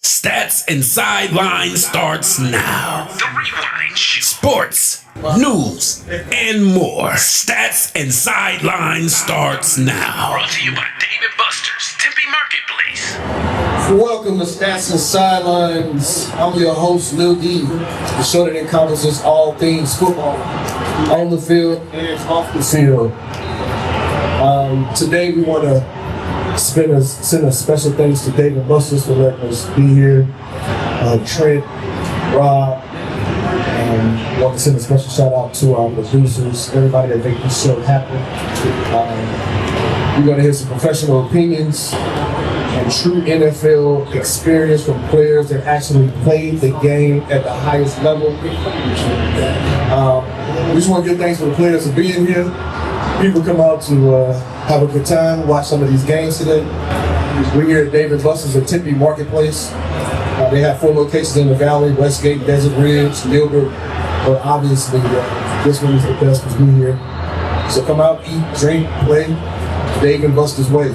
Stats and Sidelines starts now. The Rewind Show. Sports, news, and more. Stats and Sidelines starts now. Brought to you by David Buster's, Tempe Marketplace. Welcome to Stats and Sidelines. I'm your host, Lil D, the show that encompasses all things football, on the field and off the field. Today we want to send a special thanks to David Buster's for letting us be here. Trent, Rob, want to send a special shout out to our producers, everybody that make this show happen. We're going to hear some professional opinions and true NFL experience from players that actually played the game at the highest level. We just want to give thanks for the players for being here. People come out to have a good time, watch some of these games today. We're here at David Buster's at Tempe Marketplace. They have 4 locations in the Valley: Westgate, Desert Ridge, Gilbert. But obviously, this one is the best for me here. So come out, eat, drink, play, David Buster's way.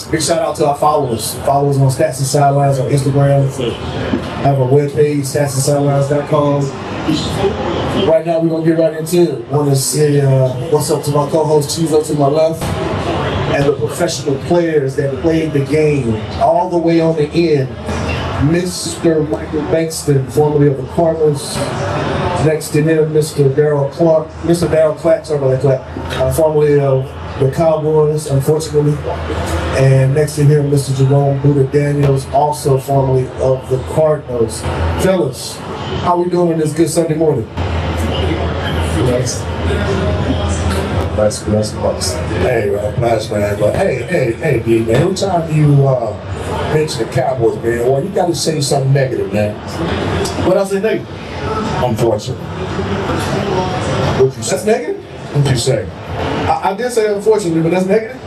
Big shout out to our followers. Followers on Stats and Sidelines on Instagram. Have a webpage, statsandsidelines.com. Right now, we're going to get right into it. I want to say what's up to my co-host, Chizo, to my left, and the professional players that played the game all the way on the end. Mr. Michael Bankston, formerly of the Cardinals. Next to him, Mr. Darryl Clark, formerly of the Cowboys, unfortunately. And next to him, Mr. Jerome Buddha Daniels, also formerly of the Cardinals. Fellas, how we doing this good Sunday morning? Nice. Hey, nice man. But hey, B, man. Every time you mention the Cowboys, man, well, you got to say something negative, man. What else is negative? Unfortunate. What you say? That's negative? What you say? I did say unfortunately, but that's negative?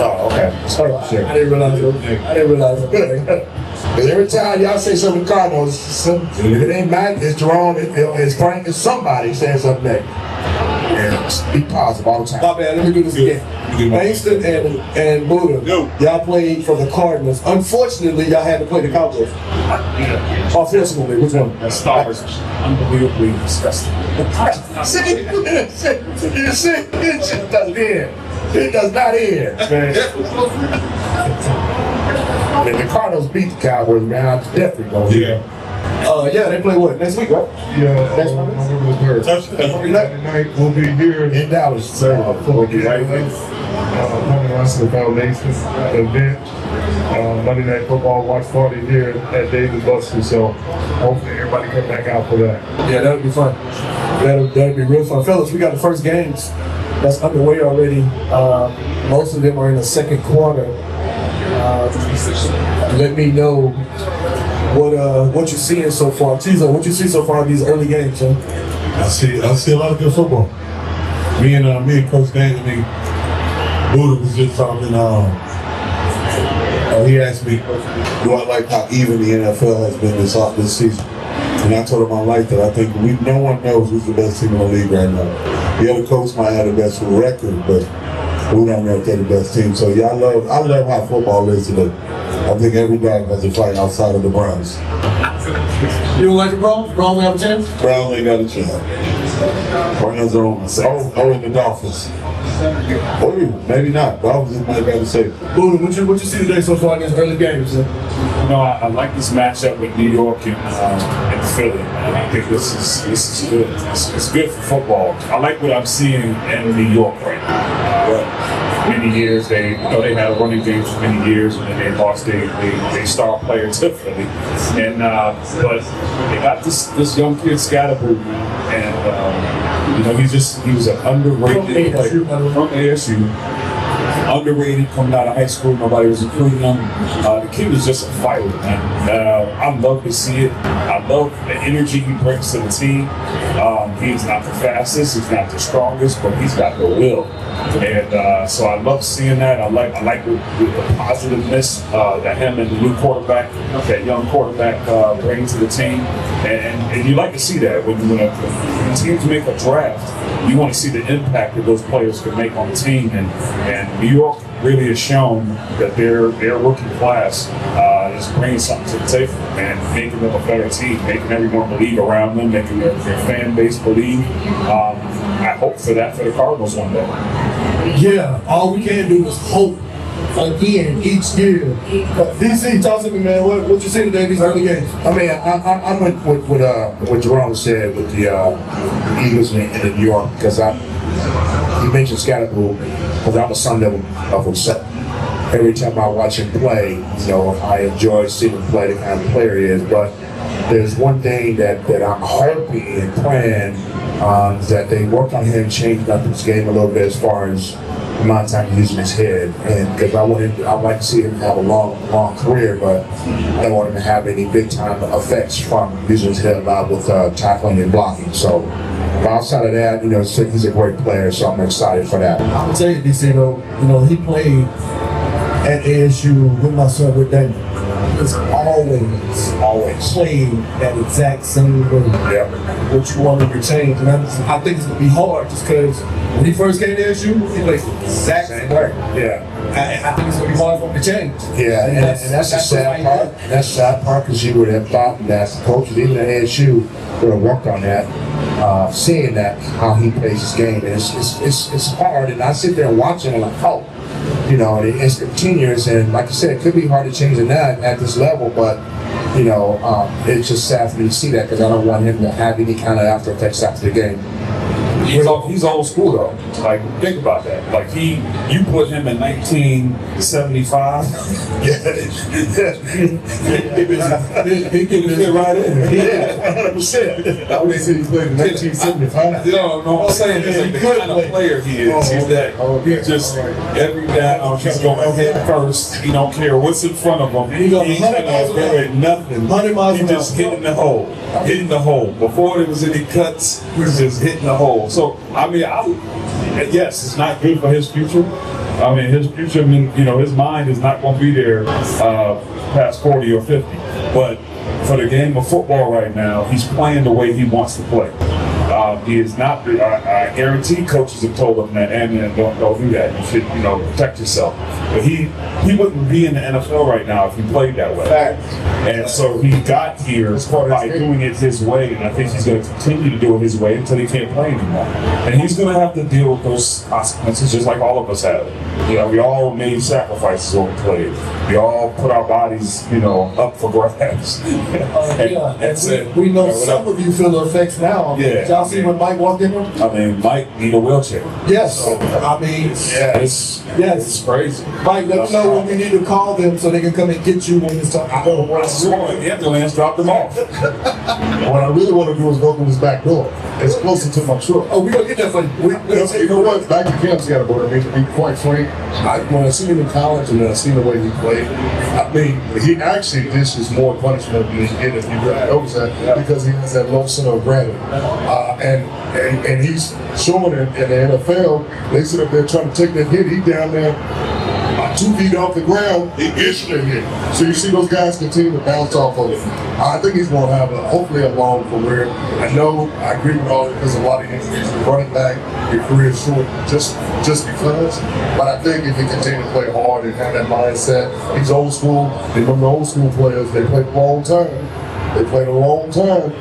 Oh, okay. Sorry. I didn't realize it. Because every time y'all say something Cardinals, if it ain't Matt, it's Jerome, it's Frank, it's somebody saying something negative. And be positive all the time. My bad, let me do this again. Bankston and Buddha, y'all played for the Cardinals. Unfortunately, y'all had to play the Cowboys. Unfortunately, which one? That Stars unbelievably disgusting. See, it just doesn't end. It does not end, man. If the Cardinals beat the Cowboys, man, I'm definitely going to hear. Yeah, they play what? Next week, right? Yeah, November the 3rd. Monday night, we'll be here In Dallas, sir. We'll be right there. Coming on to the Foundation event. Monday Night Football watch party here at David Buster's. So hopefully everybody come back out for that. Yeah, that'll be fun. That'll be real fun. Fellas, we got the first games that's underway already. Most of them are in the second quarter. Let me know what you're seeing so far. Chizo, what you see so far in these early games, huh? I see a lot of good football. Me and Coach Dan, Buddha was just talking. He asked me, do I like how even the NFL has been this season? And I told him I like that. I think no one knows who's the best team in the league right now. The other coach might have the best record, but we don't know if they're the best team. So yeah, I love how football is today. I think every guy has a fight outside of the Browns. You don't like the Browns? Browns have a chance? Browns ain't got a chance. Browns are on. And the Dolphins. Oh, maybe not. Dolphins might be able to say. Buddha, what you see today so far in these early games? Huh? You know, I like this matchup with New York and Philly. I think this is good. It's good for football. I like what I'm seeing in New York right now. Many years they had a running game for many years, and then they lost their star player to Philly. And but they got this young kid Scatterboot, and he was an underrated player from ASU. Underrated coming out of high school, nobody was recruiting him. The kid was just a fighter, man. I love to see it. I love the energy he brings to the team. He's not the fastest, he's not the strongest, but he's got the will. And so I love seeing that. I like the positiveness that him and the new quarterback, that young quarterback, bring to the team. And you like to see that when teams make a draft. You want to see the impact that those players can make on the team. And New York really has shown that their rookie class is bringing something to the table and making them a better team, making everyone believe around them, making their fan base believe. I hope for that for the Cardinals one day. Yeah, all we can do is hope again each year. But DC, talk to me, man. What you see today these early games? I mean, I'm with what Jerome said with the Eagles in New York because he mentioned Scatterboo because I'm a Sun Devil of himself. Every time I watch him play, I enjoy seeing him play, the kind of player he is. But there's one thing that I'm hoping and praying is that they work on him changing up his game a little bit as far as the amount of time he's using his head. And because I'd like to see him have a long career, but I don't want him to have any big time effects from using his head a lot with tackling and blocking. So but outside of that, he's a great player, so I'm excited for that. I'm gonna tell you, DC, though, he played at ASU with my son, with Daniel. He's always played that exact same way. Yep. What you want to retain. And I think it's going to be hard just because when he first came to ASU, he played the exact same way. Yeah. I think it's going to be hard for him to change. Yeah, and that's the sad part. And that's the sad part because you would have thought that the coaches, even at ASU, would have worked on that. Seeing that, how he plays his game. And it's hard. And I sit there and watch him and I'm like, oh. It's continuous, and like you said, it could be hard to change it now at this level, but it's just sad for me to see that because I don't want him to have any kind of after effects after the game. He's old school though. Like, think about that. Like you put him in 1975. Yeah. He can fit right in. Yeah, 100%. I would say he played in 1975. No, I'm saying he's like the kind of player he is. He's that. He just every down he's going head first. He don't care what's in front of him. He ain't gonna nothing. 100 miles He an just hour. hitting the hole. Hitting the hole. Before there was any cuts, he was just hitting the hole. So I mean, yes, it's not good for his future. I mean, his future, his mind is not going to be there past 40 or 50. But for the game of football right now, he's playing the way he wants to play. He is not. I guarantee coaches have told him that, and don't do that. You should, protect yourself. But he wouldn't be in the NFL right now if he played that way. Fact. And so he got here by doing it his way, and I think he's going to continue to do it his way until he can't play anymore. And he's going to have to deal with those consequences, just like all of us have. We all made sacrifices when we played. We all put our bodies, up for grabs. We know some of you feel the effects now. Yeah. Y'all see when Mike walked in here? I mean, Mike need a wheelchair. Yes. I mean, Yeah, it's crazy. Mike, let me know when we need to call them so they can come and get you when it's time. I swore the ambulance dropped them off. What I really want to do is go through this back door. It's closer to my truck. Oh, we gonna get that for you. You know what? Back to Cam's got about it. To be quite frank, when I seen him in college and I seen the way he played, I mean, he actually this is more punishment than he did if you notice that because he has that low center of gravity, and he's showing it in the NFL. They sit up there trying to take that hit. He down there. 2 feet off the ground, he instantly hit. So you see those guys continue to bounce off of him. I think he's going to have hopefully a long career. I agree with all because a lot of injuries. Running back, your career is short just because. But I think if he continue to play hard and have that mindset, he's old school. They from the old school players, they played a long time. They played a long time.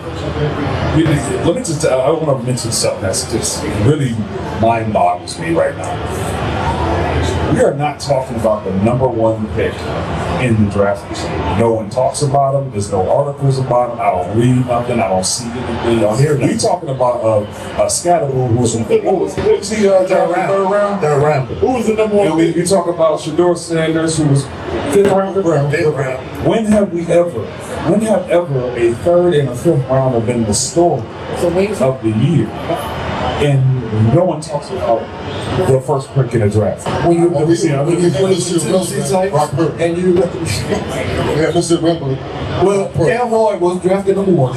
Let me just, I want to mention something that's just really mind boggles me right now. We are not talking about the #1 pick in the draft. No one talks about him. There's no articles about him. I don't read nothing. I don't see anything. I don't hear nothing. We're talking about a Scatterboo who was in the was he third round? Third round. Who was the #1 pick? You talk about Shador Sanders, who was fifth round. When have ever a third and a fifth rounder been the story of the year? And no one talks about the first pick in the draft. When you play Tennessee Titans and you Yeah, Mr. Wembley. well, Cam Ward was drafted #1.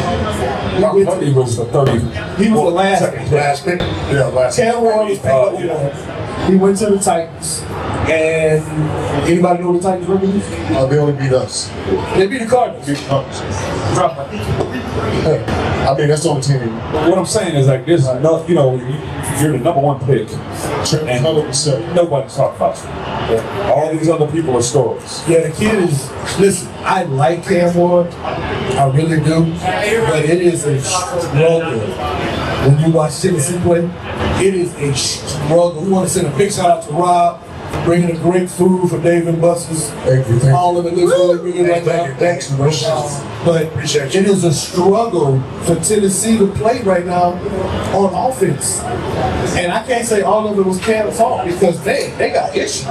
He was the 30. He was the last pick. Last pick? Yeah, last pick. Cam Ward was picked #1. He went to the Titans. And anybody know the Titans record? They only beat us. They beat the Cardinals. I mean, that's on the team. What I'm saying is like there's enough, you're the #1 pick. And 100%. nobody's talking about it. All these other people are stories. Yeah, the kid is. Listen, I like Cam Ward, I really do, but it is a struggle when you watch Tennessee play. It is a struggle. We want to send a big shout out to Rob, bringing a great food for Dave and Buster's. Thank you. All of it looks really good right now. Thanks, But Appreciate it is a struggle for Tennessee to play right now on offense. And I can't say all of it was Cam's fault because they got issues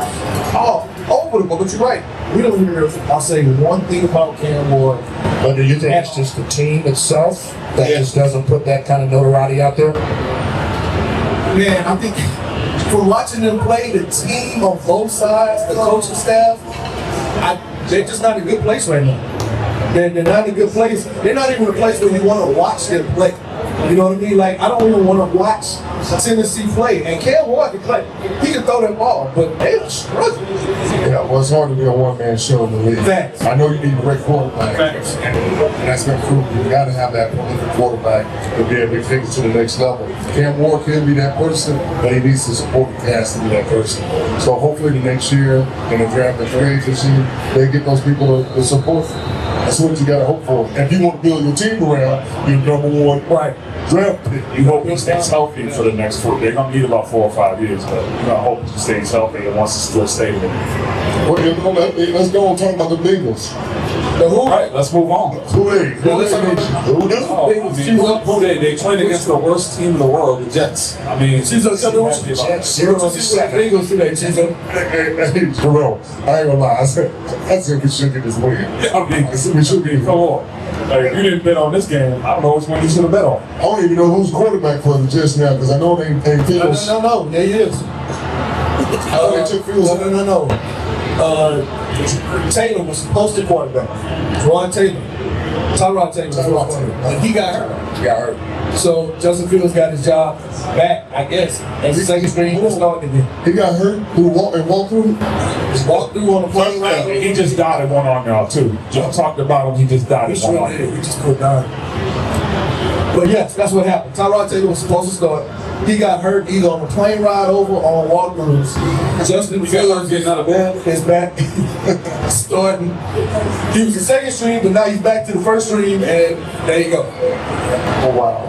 all over the ball. But you're right. We don't hear. I'll say one thing about Cam Ward. But do you think it's just the team itself that just doesn't put that kind of notoriety out there? Man, I think from watching them play, the team on both sides, the coaching staff, they're just not in a good place right now. They're not in a good place. They're not even a place where you want to watch them play. You know what I mean? Like, I don't even want to watch Tennessee play. And Cam Ward can play. He can throw that ball, but they're struggling. Yeah, well, it's hard to be a one-man show in the league. Facts. I know you need a great quarterback. Facts. And that's going to prove you got to have that prolific quarterback to be able to take it to the next level. Cam Ward can be that person, but he needs to support the cast to be that person. So hopefully the next year in the draft and free agency, they get those people to support them. That's what you got to hope for. If you want to build your team around your number one draft pick, You hope he stays healthy for the next 4. They're gonna need about 4 or 5 years, but you know, I hope he stays healthy and wants to still stay there. Well, let's go and talk about the Bengals. All right, let's move on. Who they? Who they played against the worst team in the world, the Jets. I mean, Jets 0-7. Eagles today, Chizo. Hey, Jerome, I ain't gonna lie. I said we should get this win. I mean, I said we should get come on. Like, if you didn't bet on this game, I don't know which one you should have bet on. I don't even know who's quarterback for the Jets now because I know they ain't Fields. No. There he is. They took Fields. No. Taylor was supposed to quarterback. Tyrod Taylor was supposed to quarterback. And he got hurt. He got hurt. So Justin Fields got his job back, I guess, as the second string. He started again. He got hurt. Who walked through? Just walked through on the plane ride. He just died in one arm now too. Just talked about him. He just died in one arm. He just put down. But yes, that's what happened. Tyrod Taylor was supposed to start. He got hurt either on the plane ride over or on walkthroughs. Justin Fields Getting out of bed. is back starting. He was the second string, but now he's back to the first string, and there you go. Oh, wow.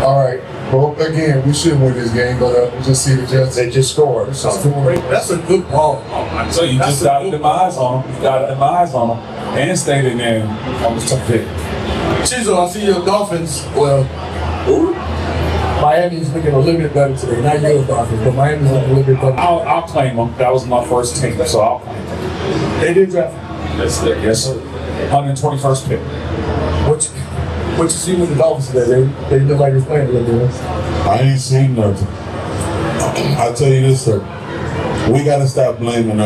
All right. Well, again, we should win this game, but we just see the Jets. They just scored. That's a good ball. So you just got a demise on him. You got a demise on him. And stayed in there on the top pick. Chizo, I see your Dolphins. Well, Miami's looking a little bit better today. Not your Dolphins, but Miami's looking a little bit better. I'll claim them. That was my first team, so I'll claim them. They did draft him. Yes, sir. 121st pick. What you see with the Dolphins today? They look like they're playing a little bit. I ain't seen nothing. I'll tell you this, sir. We gotta stop blaming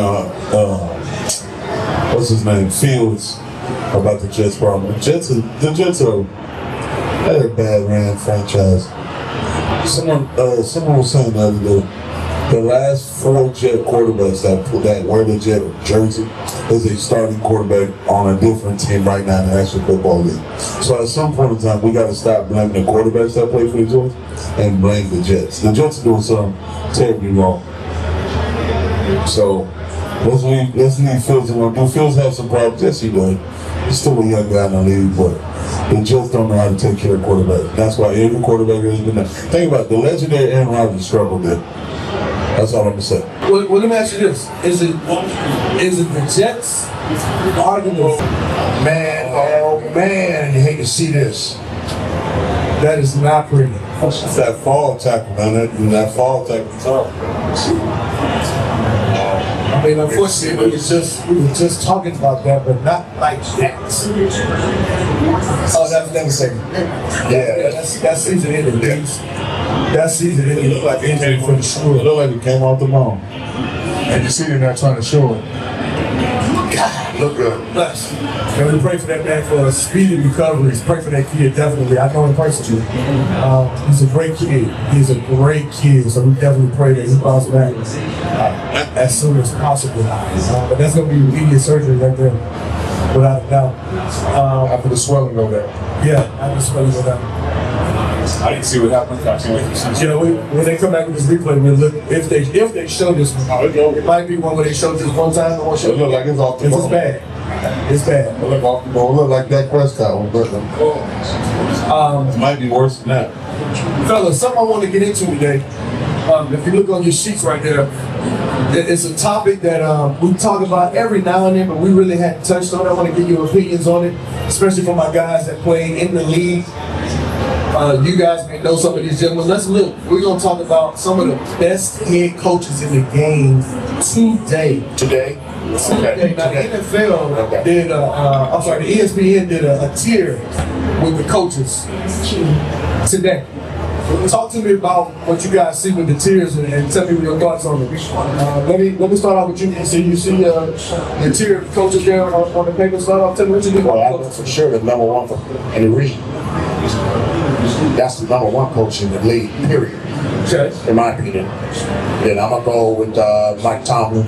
what's his name, Fields, about the Jets problem. The Jets are they're a bad ran franchise. Someone was saying the other day, the last 4 Jet quarterbacks that wear the Jet jersey is a starting quarterback on a different team right now in the National Football League. So at some point in time, we got to stop blaming the quarterbacks that play for the Jets and blame the Jets. The Jets are doing something terribly wrong. So let's leave Fields alone. Do Fields have some problems? Yes, he does. He's still a young guy in the league, but the Jets don't know how to take care of quarterbacks. That's why every quarterback has been there. Think about it. The legendary Aaron Rodgers struggled there. That's all I'm gonna say. Well, let me ask you this: Is it the Jets argument? Man, you hate to see this. That is not pretty. It's that fall tackle, man. That fall tackle. I mean, unfortunately, we were just talking about that, but not like that. Oh, that was second. Yeah, that season ended. That season ended. Looked like it ended for the sure. It looked like it came off the bone. And you see they're not trying to show it. God, look good. Bless. And we pray for that man for a speedy recovery. Pray for that kid, definitely. I know him personally. He's a great kid. So we definitely pray that he bounces back as soon as possible. But that's going to be immediate surgery right there, without a doubt. After the swelling go down. Yeah, after the swelling go down. I didn't see what happened. I can't wait to see. You know, when they come back with this replay, we'll look if they show this one. It might be one where they showed this one time and one show. It look like it's off the It's ball. bad. It's bad. It look off the ball. It look like that Prescott one, but it might be worse than that. Fellas, something I want to get into today. If you look on your sheets right there, it's a topic that we talk about every now and then, but we really hadn't touched on. I want to get your opinions on it, especially for my guys that play in the league. You guys may know some of these gentlemen. Let's look. We're going to talk about some of the best head coaches in the game today. Today. Now, the NFL did, the ESPN did a tier with the coaches today. Talk to me about what you guys see with the tiers and tell me your thoughts on it. Let me start off with you. So you see the tier of coaches there on the paper. Start off. Tell me what you think. Well, I know for sure the number one in the league. That's the number one coach in the league, period. Okay. In my opinion. Then I'm gonna go with Mike Tomlin.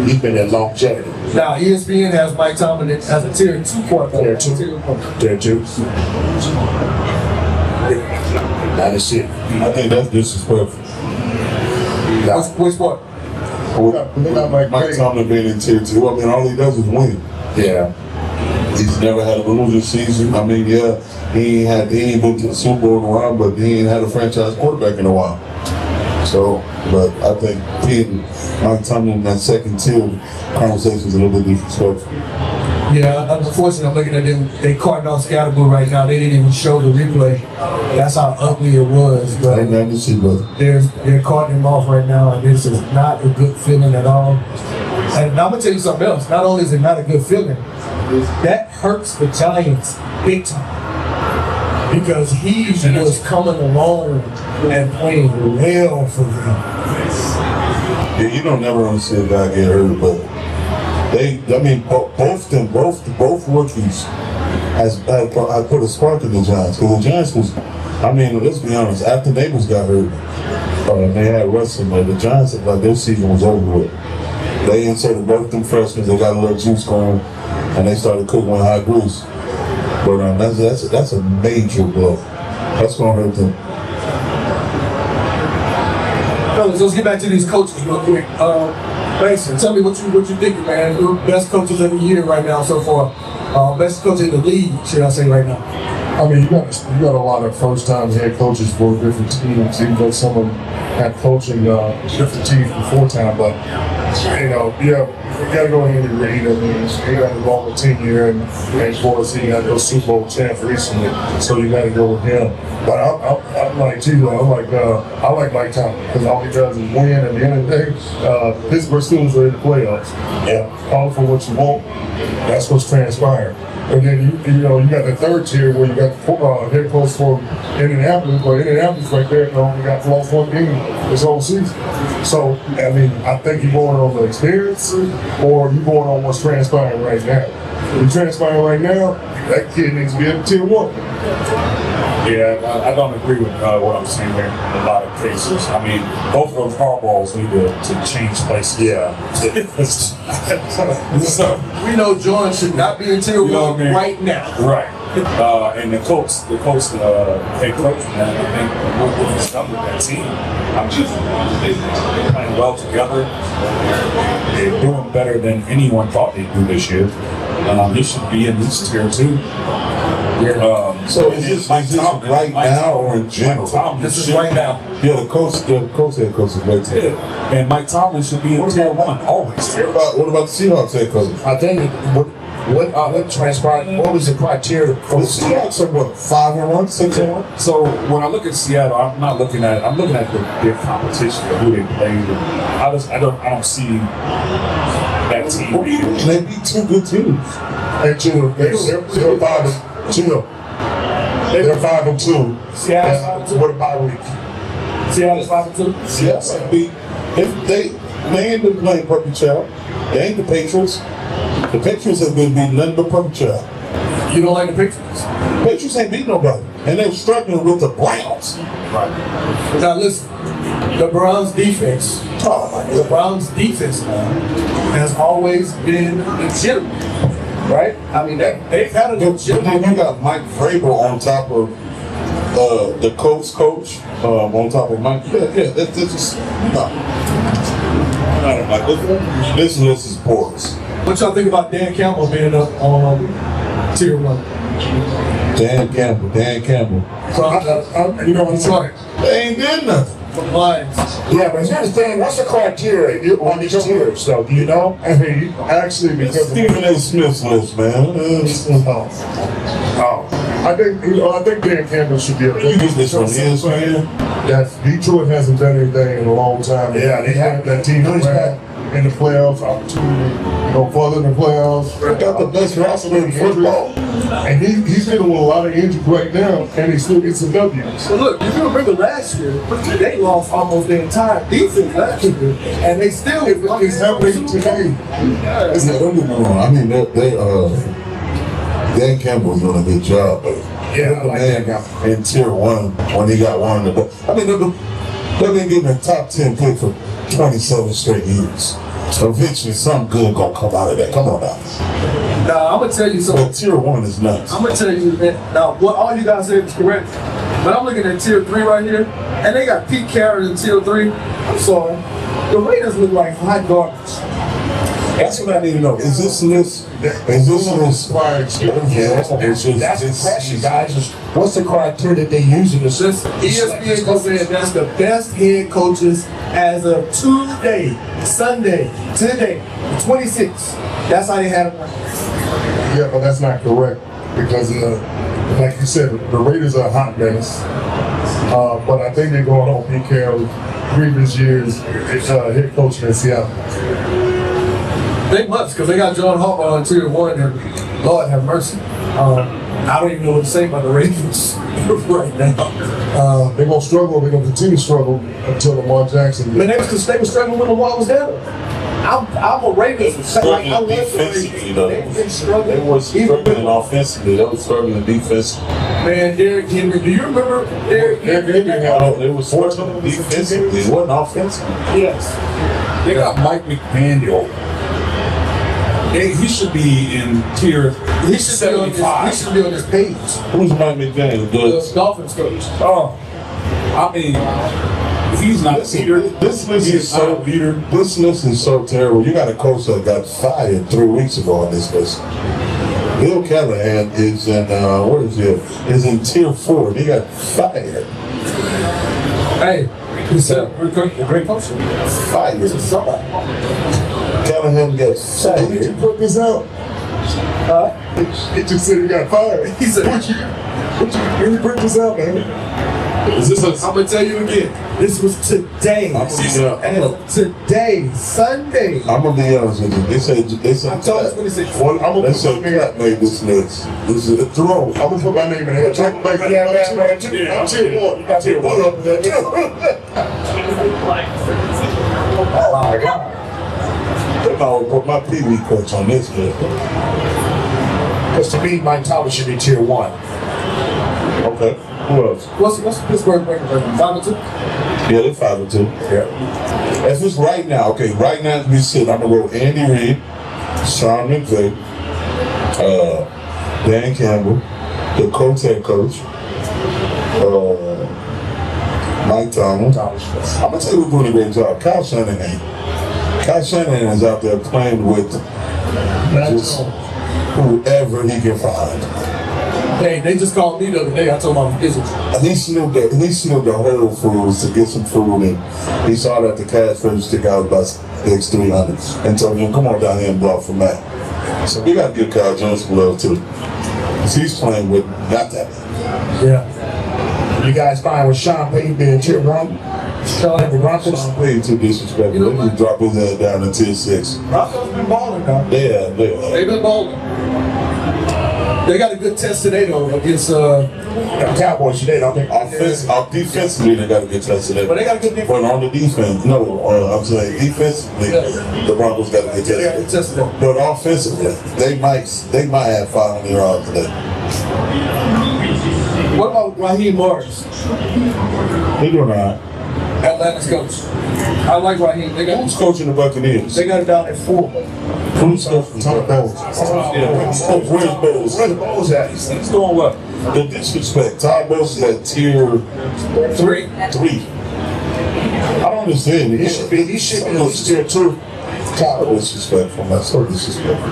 He's been there longevity. Now ESPN has Mike Tomlin as a tier 2 quarterback. There too. That is it. I think that's disrespectful. Which part? Mike Tomlin being in tier 2. I mean, all he does is win. Yeah. He's never had a losing season. I mean, yeah, he ain't been to the Super Bowl in a while, but he ain't had a franchise quarterback in a while. So, but I think hitting Mike Tomlin in that second tier conversation is a little bit disrespectful. Yeah, unfortunately, I'm looking at them. They carting off Scatterboo right now. They didn't even show the replay. That's how ugly it was. But Ain't nothing to see, brother. they're carting him off right now, and this is not a good feeling at all. And I'm gonna tell you something else. Not only is it not a good feeling, that hurts the Giants big time because he was coming along and playing well for them. Yeah, you don't never want to see a guy get hurt, but both rookies has put a spark in the Giants. Because the Giants was, let's be honest, after Neighbors got hurt, they had Russell, but the Giants, like, their season was over with. They inserted both them freshmen, they got a little juice going, and they started cooking with hot grease. But that's a major blow. That's going to hurt them. Fellas, let's get back to these coaches real quick. Mason, tell me what you think, man. You're best coaches of the year right now so far. Best coach in the league, should I say right now? I mean, you got a lot of first-time head coaches for different teams, even though some of them had coaching different teams before time. But you got to go Andy Reid. I mean, he got a longer tenure, and of course, he got those Super Bowl champs recently, so you got to go with him. But I'm like Tito. I like Mike Tomlin because all he does is win. At the end of the day, Pittsburgh Steelers are in the playoffs. Yeah, all for what you want. That's what's transpiring. And then you got the third tier where you got the head coach for Indianapolis, but Indianapolis right there only got lost one game this whole season. So I mean, I think you're going on the experience, or you're going on what's transpiring right now. What's transpiring right now, that kid needs to be at tier 1. Yeah, I don't agree with what I'm saying there in a lot of cases. I mean, both of those hardballs need to change places. Yeah. So, We know Jordan should not be in tier 1 right now. right. And the head coach, man, I think what he's done with that team, they're playing well together. They're doing better than anyone thought they'd do this year. He should be in this tier 2. So is this right now or in general? This is right now. Yeah, the coach head coach is right there. And Mike Tomlin should be in tier 1 always. What about the Seahawks head coach? I think what transpired? What was the criteria for The Seahawks are what, 5-1, 6-1? So when I look at Seattle, I'm looking at their competition, who they played. I don't see that team being. They beat 2 good teams. And they're 5-2. They're 5-2. Seattle What about week? Seattle's 5-2. Yes, they ain't been playing perfect child. They ain't the Patriots. The Patriots have been beating nothing but perfect child. You don't like the Patriots? Patriots ain't beating nobody. And they're struggling with the Browns. Now listen, the Browns defense, the Browns defense now has always been legitimate, right? I mean, they've had a Then legitimate. you got Mike Vrabel on top of The coach, on top of Mike. Yeah, that's just no. I don't like this list is porous. What y'all think about Dan Campbell being up on tier 1? Dan Campbell. So, you know, I'm sorry. They ain't did nothing. Lions. Yeah, but here's the thing. What's the criteria on these tiers, though? Do you know? I mean, actually, because Stephen A. Smith's list, man. I think Dan Campbell should be a You get this from ESPN. that Detroit hasn't done anything in a long time. Yeah, they have. That team in the playoffs, opportunity, further in the playoffs. They got the best roster in football. And he's dealing with a lot of injuries right now, and he still gets some W's. So look, if you remember last year, they lost almost the entire defense last year, and they still. It's happening today. Don't get me wrong. I mean, Dan Campbell's doing a good job, but Yeah, I like man Dan Campbell. in tier 1 when he got one of the. I mean, they've been getting a top 10 pick for 27 straight years. So eventually, something good gonna come out of that. Come on now. Now I'm gonna tell you something. But tier 1 is nuts. I'm gonna tell you that now what all you guys said is correct. But I'm looking at tier 3 right here, and they got Pete Carroll in tier 3. I'm sorry. The Raiders look like hot garbage. That's what I need to know. Is this list? Is this list? That's the question, guys. What's the criteria that they use in the system? ESPN goes in, that's the best head coaches as of Sunday, today, the 26th. That's how they have it. Yeah, but that's not correct because, like you said, the Raiders are a hot mess. But I think they're going on Pete Carroll previous years head coach in Seattle. They must, because they got John Harbaugh in tier 1, and Lord have mercy. I don't even know what to say about the Ravens right now. They're going to struggle. They're going to continue to struggle until Lamar Jackson. But they were struggling when the wall was down. I'm a Ravens fan. Like, I love the Defensively, Ravens. though. They've been struggling. They were struggling offensively. They were struggling defensively. Man, Derrick Henry. Do you remember Derrick Henry? They were struggling defensively. It wasn't offensive. Yes. They got Mike McDaniel. He should be in tier He should be on this page. Who's Mike McDaniel? The Dolphins coach. Oh, I mean, he's not a leader. This list is so leader. This list is so terrible. You got a coach that got fired 3 weeks ago on this list. Bill Callahan is in what is it? Is in tier 4. He got fired. Hey, he's a great coach. Fired. Callahan got fired. Did you put this out? It just said he got fired. He said, When you put this out, man? Is this I'm gonna tell you again. This was today. Today, Sunday. I'm gonna be honest with you. They said October 26th. Well, I'm they gonna said Pat made this list. This is a throw. I'm gonna put my name in there. I'm tier 1. You got tier 1 up there. Oh my God. If I would put my Pee-wee coach on this list. Because to me, Mike Tomlin should be tier 1. Okay. Who else? What's Pittsburgh record? 5-2? Yeah, they're 5-2. Yeah. If it's right now, okay, right now as we sit, I'm gonna go Andy Reid, Sean McVay, Dan Campbell, the head coach, Mike Tomlin. I'm gonna tell you who's doing a great job. Kyle Shanahan. Kyle Shanahan is out there playing with just whoever he can find. Hey, they just called me the other day. I told them I'm busy. He snooped the Whole Foods to get some food, and he saw that the cash register guy was about X300 and told him, come on down here and block from that. So we got to give Kyle Jones some love too. Because he's playing with not that. Yeah. You guys fine with Sean Payton being tier 1? Sean Sean Payton too disrespectful. You know They just drop his head down to tier 6. Broncos been balling, though. Yeah. They've been balling. They got a good test today, though, against Cowboys today, don't they? Defensively, they got a good test today. But they got a good defense. But on the defense, I'm saying defensively, the Broncos got a good They got a good test test today. But offensively, they might have 500 yards today. What about Raheem Morris? He doing all right. Atlanta's coach. I like Raheem. Who's coaching the Buccaneers? They got it down at 4. Who's coaching the Buccaneers? Where's Bowles? Where the Bowles at? He's doing what? The disrespect. Todd Bowles is at tier 3. I don't understand it. He should be tier 2. Todd disrespectful. That's so disrespectful.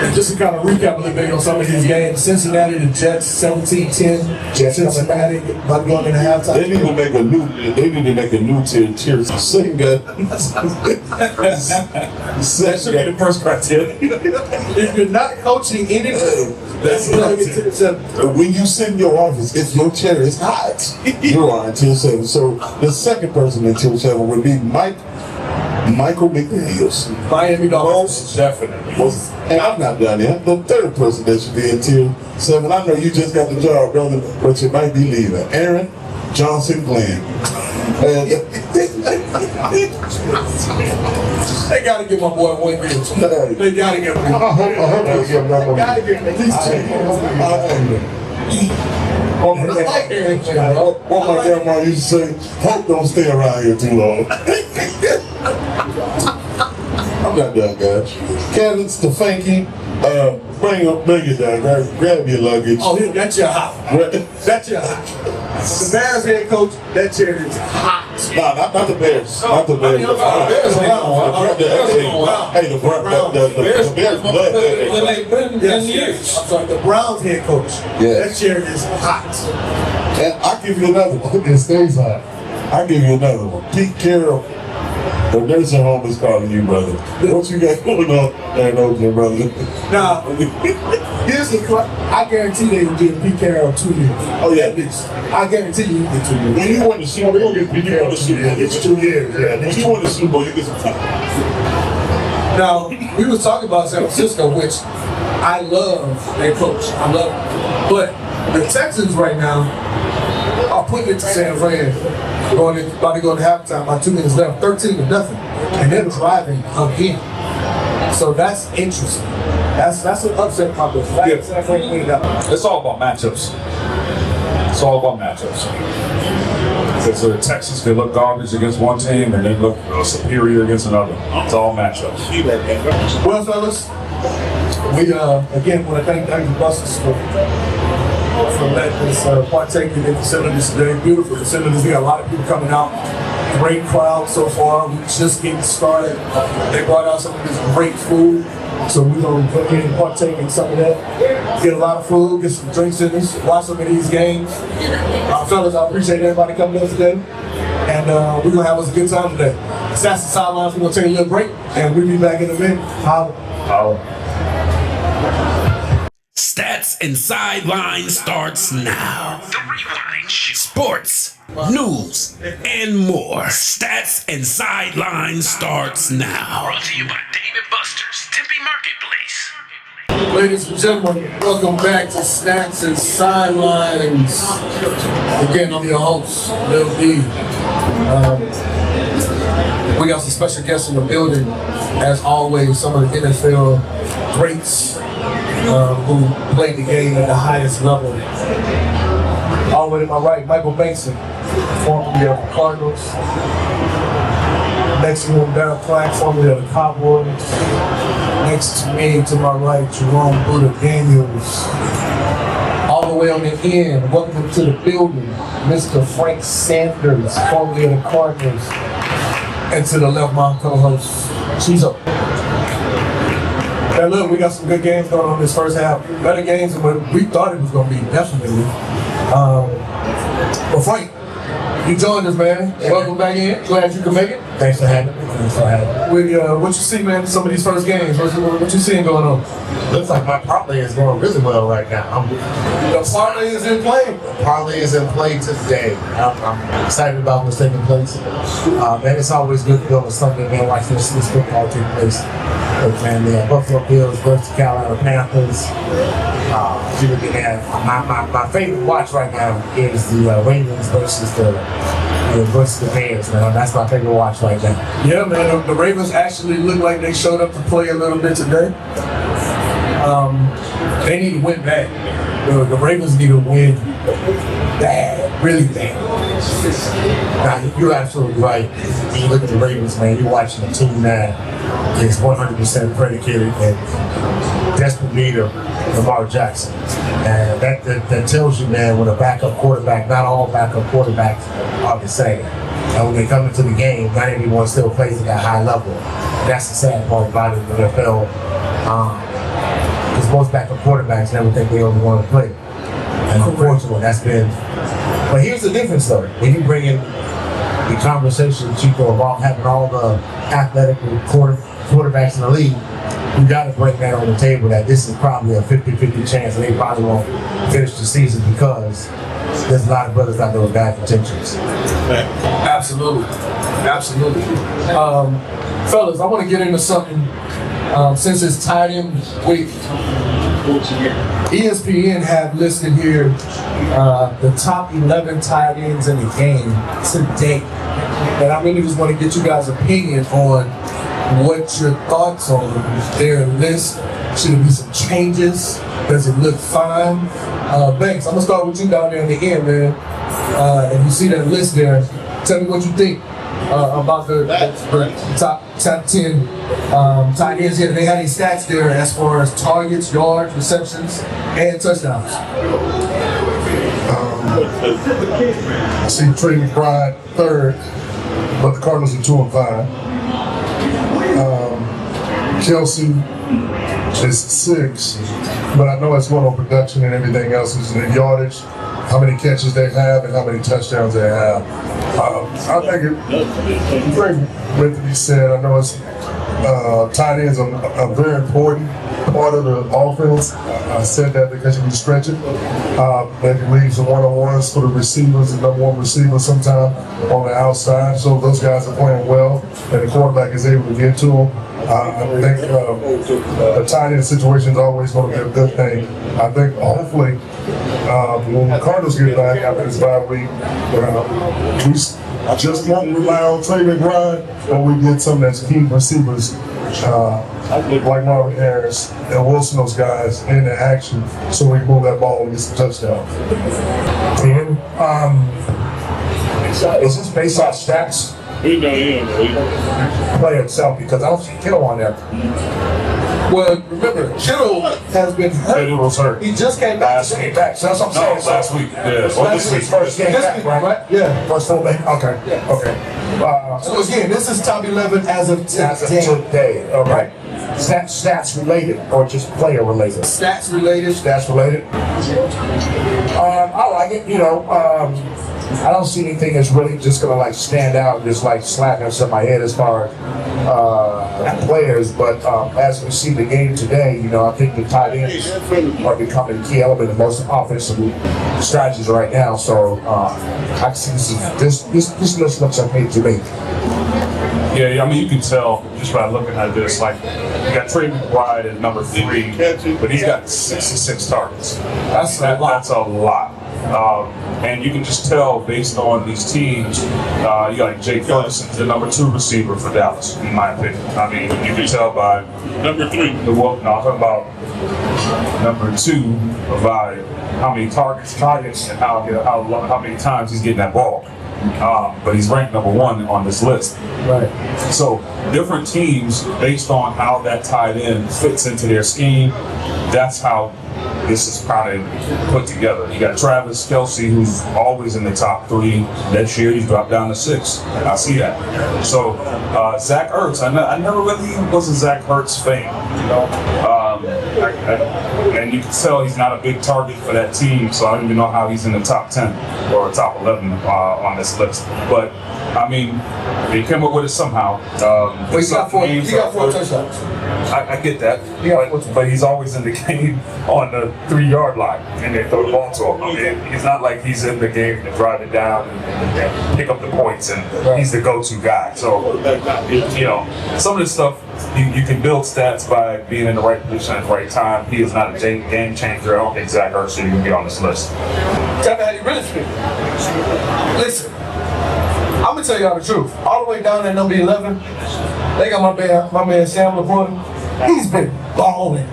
And just to kind of recap a little bit on some of these games, Cincinnati, the Jets, 17-10. Cincinnati, about going into halftime. They need to make a new. They need to make a new tier. Second guy. That should be the first criteria. If you're not coaching anything, that's When you sit in your office, if your chair is hot, you are in tier 7. So the second person in tier 7 would be Michael McDaniels. Miami Dolphins. Definitely. And I'm not done yet. The third person that should be in tier 7. I know you just got the job, brother, but you might be leaving. Aaron Johnson Glenn. And They gotta give my boy 1 year. They gotta give him. I hope they give him that one. Gotta give him at least 2 years. What my grandma used to say, hope don't stay around here too long. I'm not done, guys. Kevin Stefanski, bring it down, guys. Grab your luggage. Oh, that's your hot. That's your hot. The Bears head coach, that chair is hot. Nah, not the Bears. Not the Bears. I mean, the Bears are Hey, the Bears blood. I'm sorry, the Browns head coach. Yeah. That chair is hot. And I'll give you another one. It stays hot. I'll give you another one. Pete Carroll. The nursing home is calling you, brother. What you got going on there in Oakland, brother? Now, here's the I guarantee they will give Pete Carroll 2 years. Oh, yeah. At least. I guarantee you get 2 years. When you win the Super Bowl, you get the Super Bowl. It's 2 years. Yeah. When you win the Super Bowl, you get some time. Now, we was talking about San Francisco, which I love their coach. I love it. But the Texans right now are putting it to San Fran. About to go to halftime, about 2 minutes left, 13-0. And they're driving again. So that's interesting. That's an upset proposition. Yeah. San Fran cleaned up. It's all about matchups. It's all about matchups. Because the Texans can look garbage against one team and then look superior against another. It's all matchups. Well, fellas, we again want to thank Dr. Busters for letting us partake in the facilities today. Beautiful facilities. We got a lot of people coming out. Great crowd so far. We're just getting started. They brought out some of this great food. So we're going to go ahead and partake in some of that. Get a lot of food, get some drinks in us, watch some of these games. Fellas, I appreciate everybody coming in today. And we're going to have us a good time today. That's the Sidelines. We're going to take a little break. And we'll be back in a minute. Holla. Stats and Sidelines starts now. The Rewind Show. Sports, news, and more. Stats and Sidelines starts now. Brought to you by Dave & Buster's, Tempe Marketplace. Ladies and gentlemen, welcome back to Stats and Sidelines. Again, I'm your host, Lil D. We got some special guests in the building. As always, some of the NFL greats who played the game at the highest level. All the way to my right, Michael Bankson, formerly of the Cardinals. Next to him, Darryl Clark, formerly of the Cowboys. Next to me, to my right, Jerome Buddha Daniels. All the way on the end, welcome to the building, Mr. Frank Sanders, formerly of the Cardinals. And to the left, my co-host, she's up. Now look, we got some good games going on this first half. Better games than what we thought it was going to be, definitely. But Frank, you joined us, man. Welcome back in. Glad you could make it. Thanks for having me. What you see, man, some of these first games? What you seeing going on? Looks like my parlay is going really well right now. The parlay is in play. Parlay is in play today. I'm excited about what's taking place. Man, it's always good to go on Sunday, man, watch this football take place. Look, man, Buffalo Bills versus Carolina Panthers. My favorite watch right now is the Ravens versus the Bears, man. That's my favorite watch right now. Yeah, man, the Ravens actually look like they showed up to play a little bit today. They need to win bad. The Ravens need to win bad. really bad. Now, you're absolutely right. When you look at the Ravens, man, you're watching a team that is 100% predicated in desperate need of Lamar Jackson. And that tells you, man, when a backup quarterback, not all backup quarterbacks are the same. And when they come into the game, not everyone still plays at that high level. That's the sad part about it in the NFL. Because most backup quarterbacks never think they only want to play. And unfortunately, that's been. But here's the difference, though. When you bring in the conversation, Chico, about having all the athletic quarterbacks in the league, you got to bring that on the table that this is probably a 50-50 chance and they probably won't finish the season because there's a lot of brothers out there with bad intentions. Absolutely. Absolutely. Fellas, I want to get into something since it's tight end week. ESPN have listed here the top 11 tight ends in the game to date. And I really just want to get you guys' opinion on what your thoughts on their list. Should there be some changes? Does it look fine? Banks, I'm going to start with you down there in the end, man. If you see that list there, tell me what you think about the top 10 tight ends here. They had any stats there as far as targets, yards, receptions, and touchdowns. I see Trey McBride third, but the Cardinals are 2-5. Kelsey is 6, but I know it's going on production and everything else. Is the yardage, how many catches they have, and how many touchdowns they have. I think it's very meant to be said. I know it's tight ends are a very important part of the offense. I said that because you can stretch it. Maybe leave some one-on-ones for the receivers, the number one receiver sometime on the outside. So those guys are playing well, and the quarterback is able to get to them. I think the tight end situation is always going to be a good thing. I think hopefully when the Cardinals get back after this bye week, we just won't rely on Trey McBride, but we get some that's key receivers like Marvin Harris and Wilson, those guys in the action, so we can move that ball and get some touchdowns. Is this based off stats? Play itself, because I don't see Kittle on there. Well, remember, Kittle has been hurt. Kittle was hurt. He just came back. So that's what I'm saying. Last week. Yeah. Well, this week. First game This back, week, right? right? Yeah. First full game. Okay. Yeah. Okay. So again, this is top 11 as of As of today. today. All right. Stats related or just player related? Stats related. Stats related. I like it. I don't see anything that's really just gonna like stand out and just like slapping us in my head as far as players. But as we see the game today, I think the tight ends are becoming a key element of most offensive strategies right now. So I can see this list looks okay to me. Yeah, I mean, you can tell just by looking at this. Like, you got Trey McBride at number 3, but he's got 66 targets. That's a lot. And you can just tell based on these teams, you got like Jake Ferguson's the number 2 receiver for Dallas, in my opinion. I mean, you can tell by number 3. I'm talking about number 2 by how many targets and how many times he's getting that ball. But he's ranked number 1 on this list. Right. So different teams, based on how that tight end fits into their scheme, that's how this is kind of put together. You got Travis Kelce, who's always in the top 3. This year, he's dropped down to 6. I see that. So Zach Ertz, I never really was a Zach Ertz fan. And you can tell he's not a big target for that team, so I don't even know how he's in the top 10 or top 11 on this list. But I mean, they came up with it somehow. He got 4 touchdowns. I get that, but he's always in the game on the 3-yard line, and they throw the ball to him. I mean, it's not like he's in the game to drive it down and pick up the points, and he's the go-to guy. So, some of this stuff, you can build stats by being in the right position at the right time. He is not a game changer. I don't think Zach Ertz should even be on this list. Tell me how you really feel. Listen, I'm gonna tell y'all the truth. All the way down at number 11, they got my man Sam LaPorta. He's been balling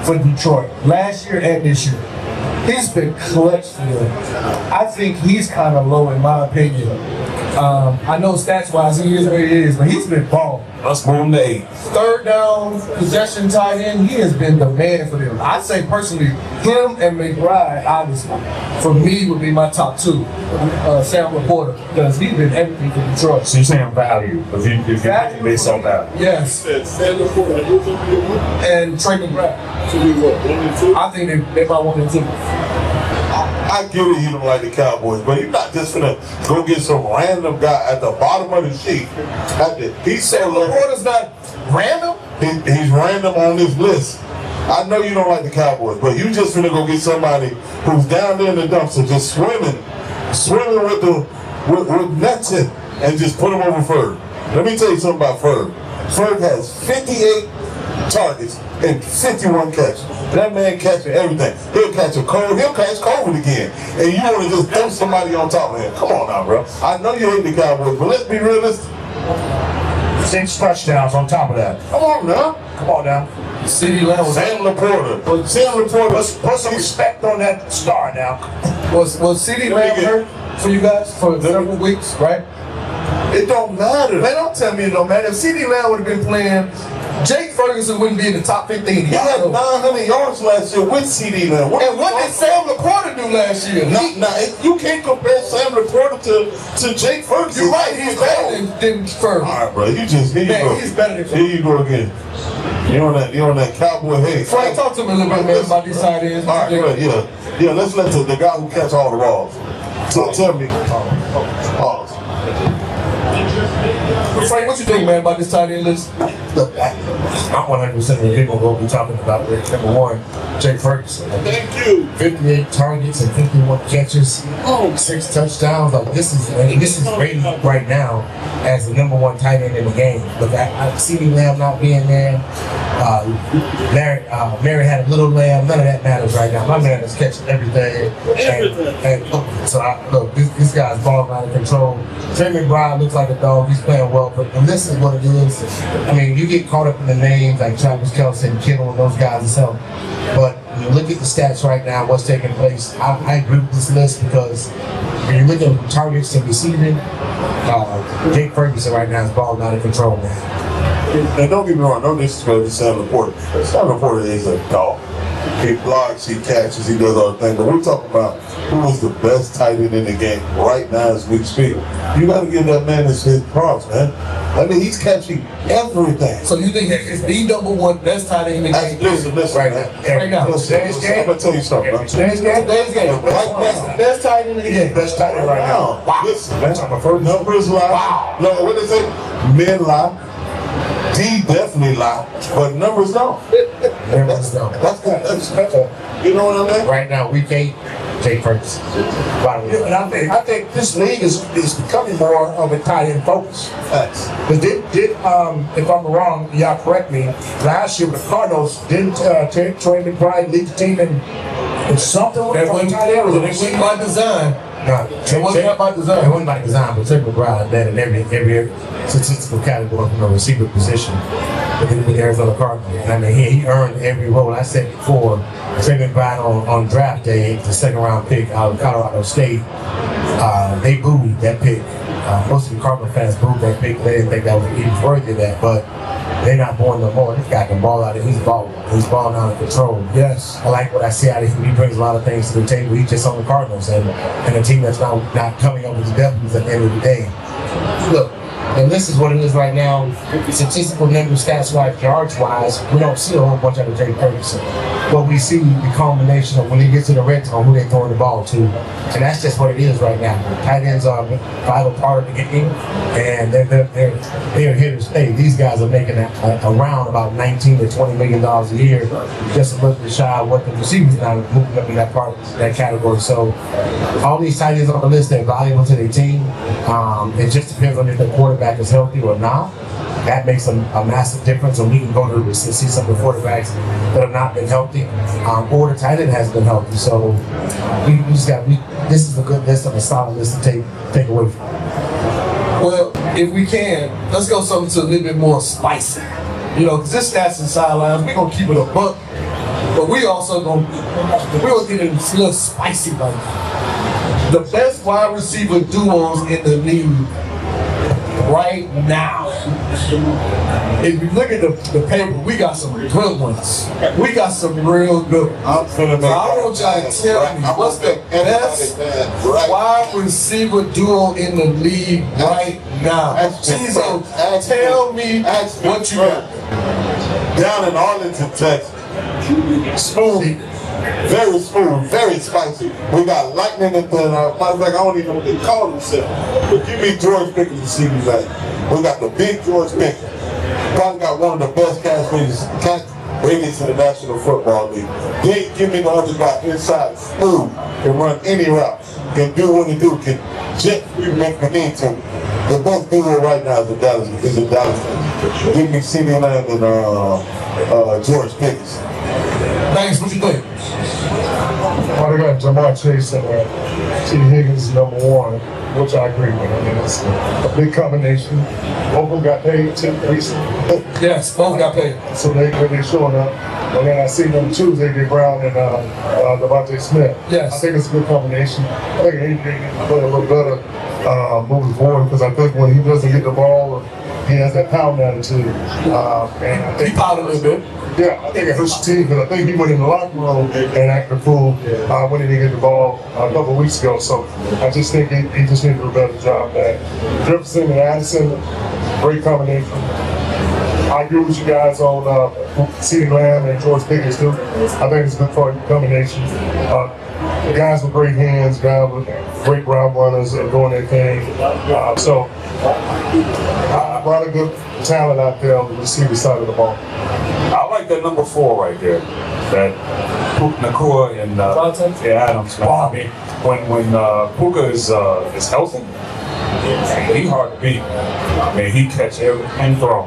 for Detroit last year and this year. He's been clutch for them. I think he's kind of low in my opinion. I know stats-wise he is where he is, but he's been balling. Let's move him to 8. Third down, possession tight end, he has been the man for them. I'd say personally, him and McBride, obviously, for me would be my top 2. Sam Laporta, because he's been everything for Detroit. So you're saying value, if you based on that. Yes. And Trey McBride. I think they might want him too. I get it, you don't like the Cowboys, but you're not just gonna go get some random guy at the bottom of the sheet. He's so low. Laporta's not random. He's random on this list. I know you don't like the Cowboys, but you just gonna go get somebody who's down there in the dumpster just swimming with nets in, and just put him over Ferg. Let me tell you something about Ferg. Ferg has 58 targets and 51 catches. That man catching everything. He'll catch a cold. He'll catch COVID again. And you want to just throw somebody on top of him. Come on now, bro. I know you hate the Cowboys, but let's be realistic. 6 touchdowns on top of that. Come on now. Come on now. CeeDee Lamb Sam Laporta. Sam Laporta. Put some respect on that star now. was CeeDee Lamb hurt for you guys for several weeks, right? It don't matter. Man, don't tell me it don't matter. If CeeDee Lamb would have been playing, Jake Ferguson wouldn't be in the top 15. He had 900 yards last year with CeeDee Lamb. And what did Sam Laporta do last year? You can't compare Sam Laporta to Jake Ferguson. You're right, he's better than Ferguson. All right, bro. You just here you go. He's better than Ferguson. Here you go again. You're on that cowboy head. Frank, talk to me a little bit, man, about these tight ends. All right, yeah. Let's let the guy who catch all the balls. Tell me. Pause. Frank, what you think, man, about this tight end list? Look, I'm 100% of the people will be talking about it. Number 1, Jake Ferguson. Thank you. 58 targets and 51 catches, 6 touchdowns. Like this is rated right now as the number 1 tight end in the game. Look, I CeeDee Lamb not being there. Mary had a little lamb. None of that matters right now. My man is catching everything. So this guy's balling out of control. Trey McBride looks like a dog. He's playing well, but this is what it is. I mean, you get caught up in the names like Travis Kelce and Kittle and those guys themselves. But when you look at the stats right now, what's taking place, I agree with this list because when you look at targets and receiving, Jake Ferguson right now is balling out of control, man. And don't get me wrong, no disrespect to Sam Laporta. Sam Laporta is a dog. He blocks, he catches, he does all the things. But we're talking about who is the best tight end in the game right now as we speak. You got to give that man his props, man. I mean, he's catching everything. So you think he's the number 1 best tight end in the game? Listen, right now. I'm going to tell you something, bro. Today's game. Right now. Best tight end in the game. Best tight end right now. Wow. Listen, man. Numbers lie. Wow. No, what they say? Men lie. D definitely lie, but numbers don't. Numbers don't. That's you know what I mean? Right now, week 8, Jake Ferguson. And I think this league is becoming more of a tight end focus. Facts. But if I'm wrong, y'all correct me. Last year with the Cardinals, didn't Trey McBride lead the team in something with That wasn't tight end? by design. No, It wasn't by design. It wasn't by design, but Trey McBride led in every statistical category from the receiver position within the Arizona Cardinals. And I mean, he earned every role. I said before, Trey McBride on draft day, the 2nd round pick out of Colorado State, they booed that pick. Most of the Cardinal fans booed that pick. They didn't think that he was worthy of that, but they're not born no more. This guy can ball out of his ball. He's balling out of control. Yes. I like what I see out of him. He brings a lot of things to the table. He's just on the Cardinals and a team that's not coming up with the W's at the end of the day. Look, and this is what it is right now. Statistical numbers, stats-wise, yards-wise, we don't see a whole bunch out of Jake Ferguson. But we see the combination of when he gets to the red zone, who they're throwing the ball to. And that's just what it is right now. Tight ends are a vital part of the game, and they're here to stay. These guys are making around about $19 to $20 million a year, just a little bit shy of what the receivers now moving up in that category. So all these tight ends on the list, they're valuable to their team. It just depends on if the quarterback is healthy or not. That makes a massive difference, and we can go to see some of the quarterbacks that have not been healthy, or the tight end hasn't been healthy. So this is a good list of a solid list to take away from. Well, if we can, let's go something to a little bit more spicy. You know, because this stats and sidelines, we're going to keep it a buck. But But we also we'll get a little spicy right now. The best wide receiver duos in the league right now. If you look at the paper, we got some good ones. We got some real good ones. I want y'all to tell me what's the best wide receiver duo in the league right now. Chizo, tell me what you got. Down in Arlington, Texas. Smooth. Very smooth, very spicy. We got lightning in the I don't even know what they call themselves. But give me George Pickens to see me like. We got the big George Pickens. Probably got one of the best catch ratings in the National Football League. Then give me the other guy inside, smooth, can run any route, can do what he do, can jet free make the need to. The best duo right now is the Dallas. Give me CeeDee Lamb and George Pickens. Thanks, what you think? Well, they got Jamar Chase and T. Higgins #1, which I agree with. I mean, it's a big combination. Both of them got paid too recently. Yes, both got paid. So they're showing up. And then I see them choose A.J. Brown and Devontae Smith. Yes. I think it's a good combination. I think A.J. can play a little better moving forward because I think when he doesn't get the ball, he has that pound attitude. And I think he pounded a little bit. Yeah, I think it hurts the team because I think he went in the locker room and acted a fool when he didn't get the ball a couple of weeks ago. So I just think he just needs to do a better job at Jefferson and Addison. Great combination. I agree with you guys on CeeDee Lamb and George Pickens too. I think it's a good combination. The guys with great hands, guys with great route runners and doing their thing. So a lot of good talent out there on the receiver side of the ball. I like that number 4 right there. That Nakua and Adams. I mean, when Puka is healthy, he's hard to beat. I mean, he catch every throw.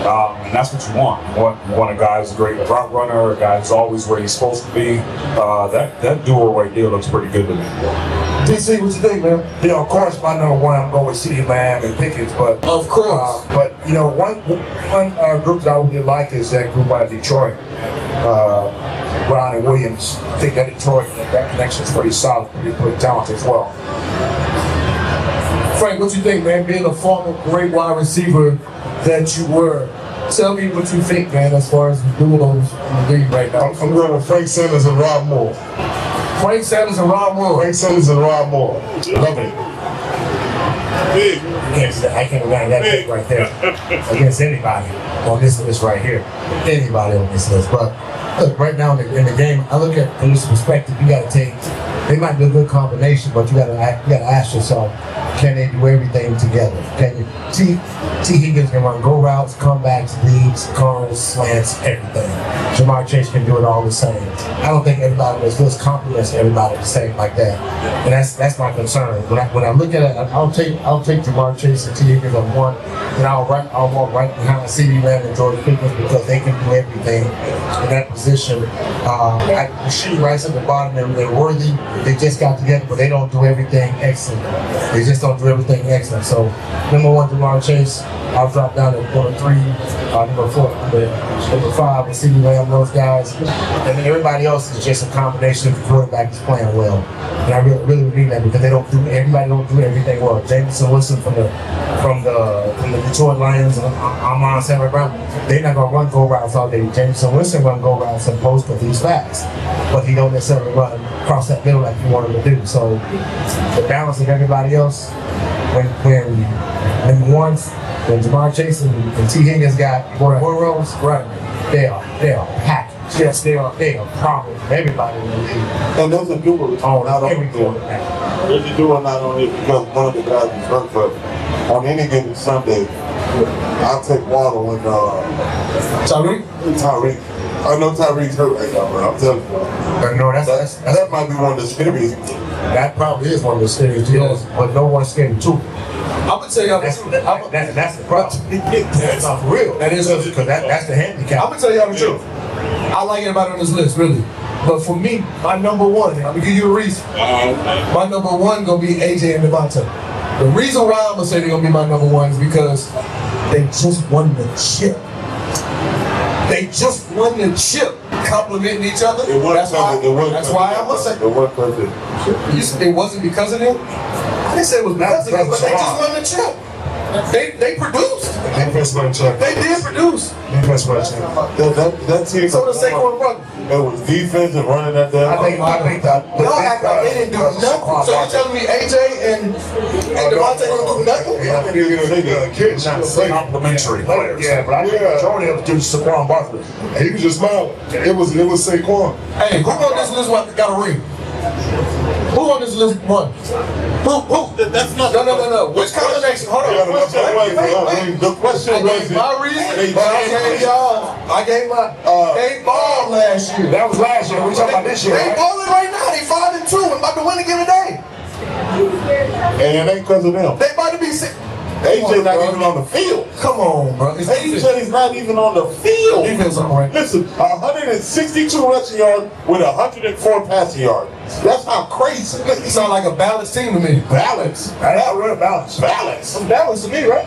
And that's what you want. You want a guy who's a great route runner, a guy who's always where he's supposed to be. That duo right there looks pretty good to me. DC, what you think, man? You know, of course, my #1, I'm going with CeeDee Lamb and Pickens, but of course. But you know, one group that I really like is that group out of Detroit, Brown and Williams. I think that Detroit that connection is pretty solid, pretty talented as well. Frank, what you think, man? Being a former great wide receiver that you were, tell me what you think, man, as far as the duos in the league right now. I'm going with Frank Sanders and Rob Moore. Frank Sanders and Rob Moore. Frank Sanders and Rob Moore. Love it. I can't run that pick right there against anybody on this list right here. Anybody on this list. But look, right now in the game, I look at from this perspective, you got to take. They might be a good combination, but you got to ask yourself, can they do everything together? Can you? T. Higgins can run go routes, comebacks, leads, curls, slants, everything. Jamar Chase can do it all the same. I don't think everybody feels compliments to everybody the same like that, and that's my concern. When I look at it, I'll take Jamar Chase and T. Higgins on one, and I'll walk right behind CeeDee Lamb and George Pickens because they can do everything in that position. The shoe right at the bottom, they're worthy. They just got together, but they don't do everything excellent. They just don't do everything excellent. So, #1, Jamar Chase. I'll drop down to number 3, number 4, number 5, and CeeDee Lamb, those guys. And then everybody else is just a combination of the quarterback is playing well. And I really mean that because everybody don't do everything well. Jameson Wilson from the Detroit Lions and Amon St. Brown, they're not gonna run go routes all day. Jameson Wilson run go routes in post because he's fast, but he don't necessarily run across that middle like you want him to do. So the balance of everybody else, when #1, when Jamar Chase and T. Higgins got more rows, right? They are packed. Yes, they are problem. Everybody in the league. And there's a duo not only there's a duo not only because one of the guys is hurt, but on any given Sunday, I'll take Waddle and Tyreek. I know Tyreek's hurt right now, but I'm telling you. No, that might be one of the scariest. That probably is one of the scariest deals, but no one's scared too. I'm gonna tell y'all that's the problem. That's not for real. That is because that's the handicap. I'm gonna tell y'all the truth. I like everybody on this list, really. But for me, my #1, I'm gonna give you a reason. My #1 gonna be AJ and Devontae. The reason why I'm gonna say they're gonna be my #1 is because they just won the chip. They just won the chip. complimenting each other. It wasn't That's why. because- it wasn't That's because why of I'm gonna say. that. It wasn't because of- You said it wasn't because of them. I didn't say it was because of them, but they just won the chip. They produced. Defense won the chip. They did produce. Defense won the chip. That team. So the Saquon brother. It was defense and running that down. I think that. Y'all act like they didn't do nothing. So you telling me AJ and Devontae didn't do nothing? I think you're gonna take a kids. Complimentary players. Yeah, but I think the majority of it was Saquon Barkley. He was just smiling. It was Saquon. Hey, who on this list got a ring? Who on this list won? Who? That's not. No. Which combination? Hold on. The question I was. gave my reason, but I gave y'all. I gave my. They balled last year. That was last year. We're talking about this year. They Right? balling right now. They 5-2 and about to win again today. And it ain't because of them. They about to be sick. AJ not even on the field. Come on, bro. It's AJ's not even on the field. defense all right. Listen, 162 rushing yards with 104 passing yards. That's how crazy. You sound like a balanced team to me. Balance. That's real balance. Balance. Balanced to me, right?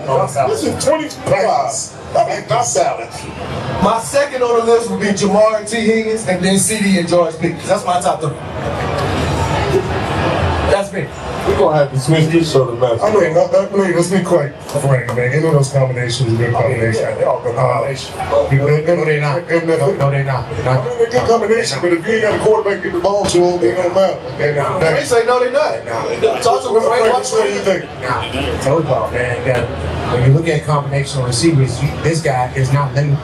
This is 25. That ain't not balance. My second on the list would be Jamar T. Higgins and then CD and George Pickens. That's my top 3. That's me. We're going to have to switch this show to best. I mean, let's be quite frank, man. Any of those combinations are good combinations. They're all good combinations. No, they're not. No, they're not. They're good combination, but if you ain't got a quarterback get the ball to him, they don't matter. They say no, they're not. Talk to me, Frank. What do you think? I told y'all, man, that when you look at combination receivers, this guy is not limited.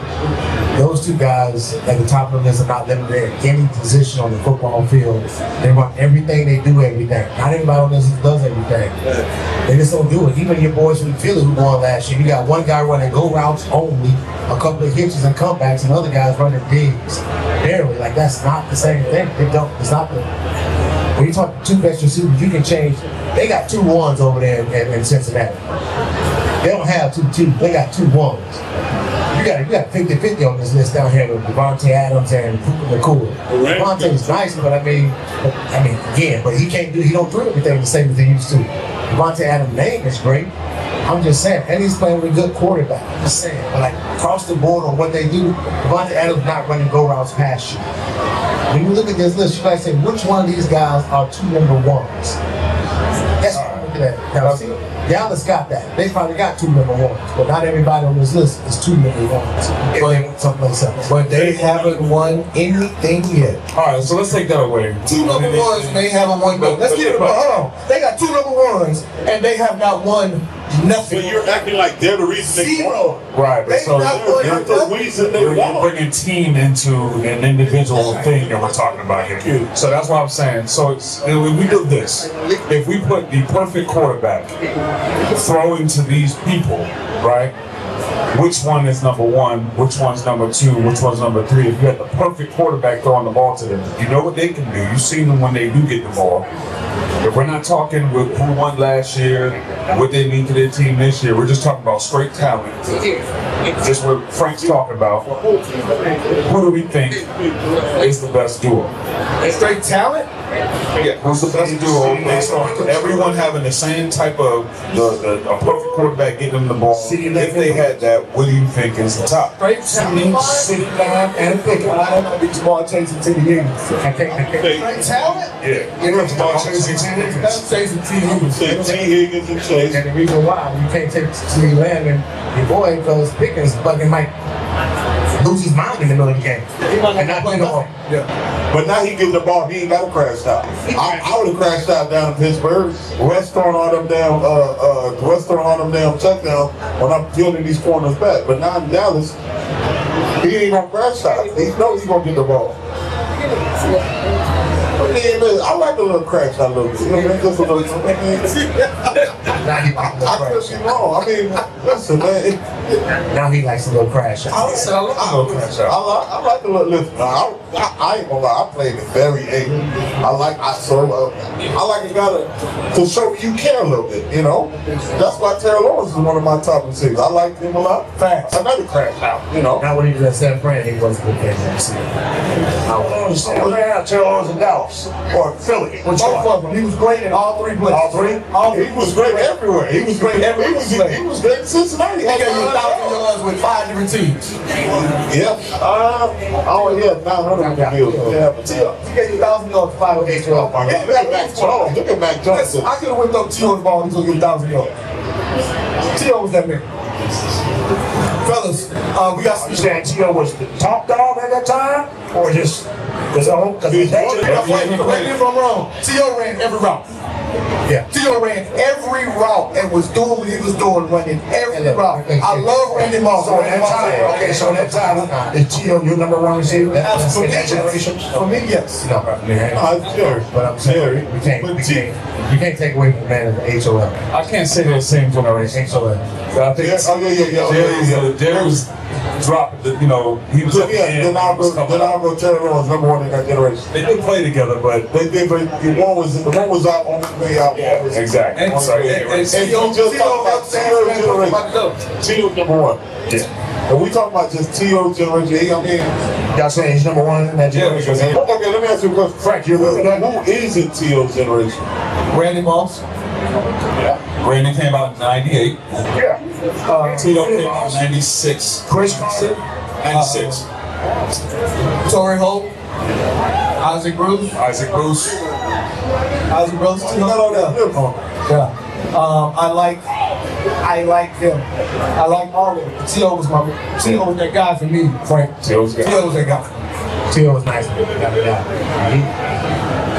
Those two guys at the top of the list are not limited at any position on the football field. They run everything, they do everything. Not everybody on this does everything. They just don't do it. Even your boys from Philly who won last year, you got one guy running go routes only, a couple of hitches and comebacks, and other guys running digs. Barely. Like, that's not the same thing. It's not the. When you talk two best receivers, you can change. They got 2 1s over there in Cincinnati. They don't have 2 2s. They got 2 1s. You got 50-50 on this list down here with Devontae Adams and McCool. Devontae's nice, but I mean, again, but he don't do everything the same as he used to. Devontae Adams' name is great. I'm just saying, and he's playing with a good quarterback. I'm just saying, but like across the board on what they do, Devontae Adams not running go routes past you. When you look at this list, you gotta say which one of these guys are 2 number 1s. That's what I'm looking at. Now, see, Dallas got that. They probably got 2 number 1s, but not everybody on this list is 2 number 1s. If they went someplace else. But they haven't won anything yet. All right, so let's take that away. 2 number 1s and they haven't won. Let's get it. Hold on. They got 2 number 1s and they have not won nothing. So you're acting like they're the reason they won. Zero. Right, but They so not won They're the nothing. reason they you're won. bringing team into an individual thing that we're talking about here. So that's what I'm saying. So if we do this, if we put the perfect quarterback throwing to these people, right? Which one is number 1? Which one's number 2? Which one's number 3? If you had the perfect quarterback throwing the ball to them, you know what they can do. You've seen them when they do get the ball. If we're not talking with who won last year, what they mean to their team this year, we're just talking about straight talent. Just what Frank's talking about. Who do we think is the best duo? Straight talent? Yeah, who's the best duo based on everyone having the same type of a perfect quarterback getting them the ball? If they had that, what do you think is the top? Straight talent? City Lamb and Pickett. That might be Jamar Chase and T. Higgins. Straight talent? Yeah. You know, Jamar Chase and T. Higgins. That's Chase and T. Higgins. Say T. Higgins and Chase. And the reason why you can't take City Lamb and your boy because Pickens fucking might lose his mind in the middle of the game. And not play no more. But now he getting the ball, he ain't got to crash out. I would have crashed out down in Pittsburgh. West throwing all them damn touchdowns when I'm building these corners back. But now in Dallas, he ain't gonna crash out. He knows he's gonna get the ball. I like a little crash out a little bit. You know what I mean? Just a little. I could be wrong. I mean, listen, man. Now he likes a little crash out. I like a little. Listen, I ain't gonna lie. I played it very angry. I like a guy to show you care a little bit. You know, that's why Terry Lawrence is one of my top receivers. I like him a lot. Facts. Another crash out. You know. Now when he was at San Fran, he wasn't good at that. I don't understand. What's that? Terry Lawrence in Dallas or Philly? Which Both one? of them. He was great in all 3 places. All 3? He was great everywhere. He was great. He was great in Cincinnati. He gave you 1,000 yards with 5 different teams. Yeah. Oh yeah, 900 million. Yeah, but He gave you 1,000 yards with 5 of each. look at Mac Jones. Look at Mac Jones. I could have whipped up T.O. the ball, he's gonna get 1,000 yards. T.O. was that man. Fellas, we got You saying T.O. was the top dog at that time, or just his own? Because Correct me if I'm wrong. T.O. ran every route. Yeah. T.O. ran every route and was doing what he was doing, running every route. I love Randy Moss. So at that time, okay, so at that time, is T.O. your number one receiver? For In me, that generation? yes. For me, yes. No, man. Sure. But I'm saying we can't take away from the man of the HOL. I can't say they're the same generation. HOL. But I think Jerry was dropped. He was at the end. Then I'll go Terry Rowan was number one in that generation. They didn't play together, but They did, but the one was out on the way out. exactly. And you just talking about T.O. generation. T.O. number one. Yeah. And we talking about just T.O. generation. I mean, Y'all saying he's number one in that Yeah, generation? because okay, let me ask you a question. Frank, you remember that? Who is in T.O. generation? Randy Moss. Randy came out in '98. Yeah. Tito came out in '96. Chris Carter? 96. Torrey Holt. Isaac Bruce. Isaac Bruce. Isaac Bruce. Yeah. I like them. I like all of them. T.O. was that guy for me, Frank. T.O. was good. T.O. was that guy. T.O. was nice.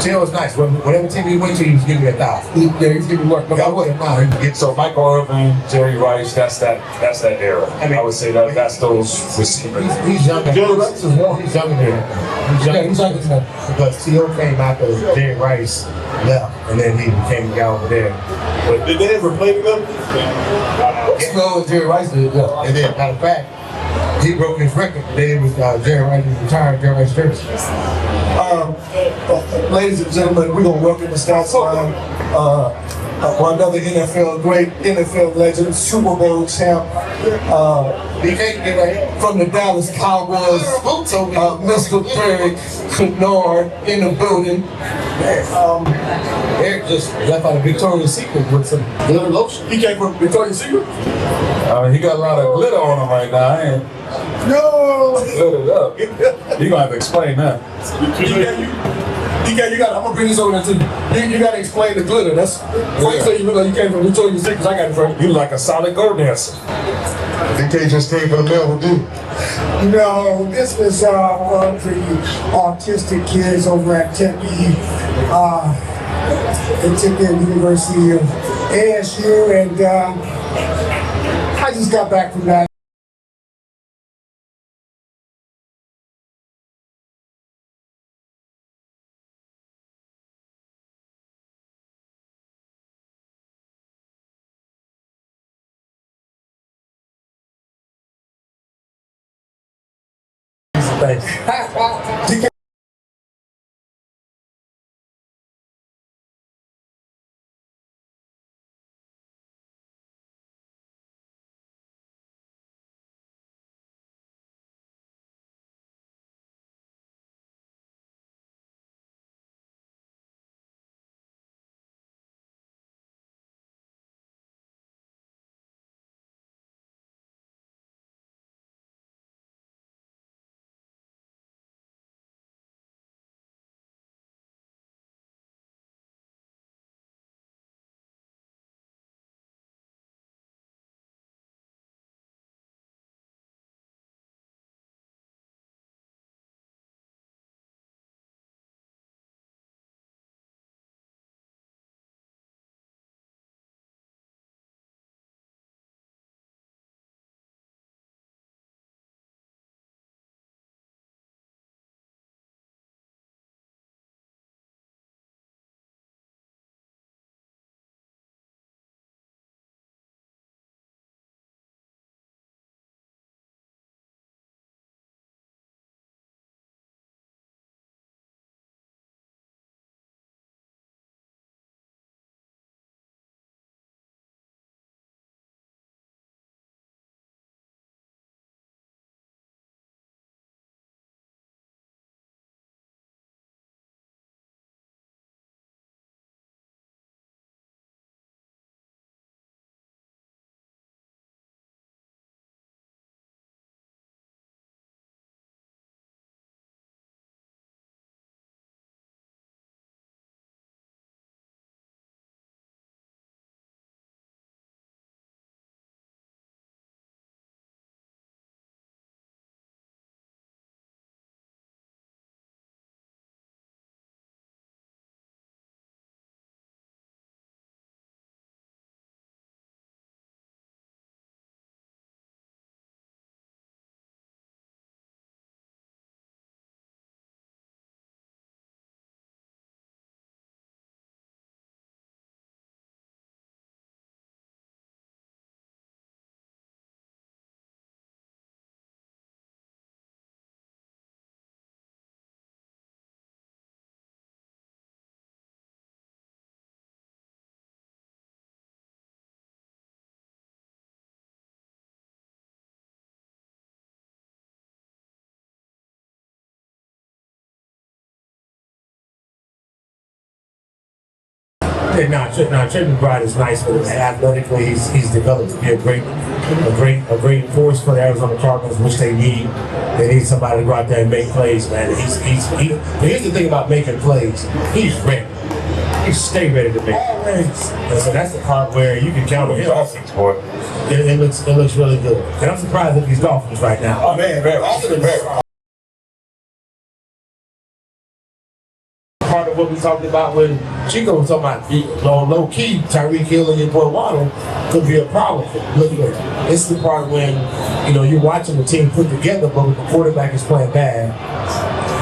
T.O. was nice. Whatever team he went to, he was giving you 1,000. Yeah, he's getting work. But I wouldn't mind. So Michael Irvin, Jerry Rice, that's that era. I would say that's those receivers. He's younger. Jerry Rice is more. He's younger than him. He's younger. He's younger than him. Because T.O. came after Jerry Rice left, and then he became the guy over there. But did they ever play together? No, Jerry Rice did, yeah. And then, matter of fact, he broke his record. Then it was Jerry Rice retired Jerry Rice jersey. Ladies and gentlemen, we're going to welcome the Stats Line. Another great NFL legend, Super Bowl champ. From the Dallas Cowboys, Mr. Eric Kennard in the building. Eric just left out of Victoria's Secret with some glitter lotion. He came from Victoria's Secret? He got a lot of glitter on him right now. I ain't No! glittered up. You're gonna have to explain that. You got. I'm gonna bring this over there too. You gotta explain the glitter. That's why you say you came from Victoria's Secret. I got it from You like a solid go dancer. DK just came for the mail, dude. No, this was fun for you autistic kids over at Tempe. They took the University of ASU, and I just got back from that. DK Trey McBride is nice, but athletically, he's developed to be a great force for the Arizona Cardinals, which they need. They need somebody to go out there and make plays, man. But here's the thing about making plays. He's ready. He stay ready to make plays. And so that's the part where you can count on him. Dolphins, boy. It looks really good. And I'm surprised at these Dolphins right now. Oh man, very. Part of what we talked about when Chico was talking about low key, Tyreek Hill and your boy Waddle could be a problem. Look at it. This is the part when you're watching the team put together, but when the quarterback is playing bad,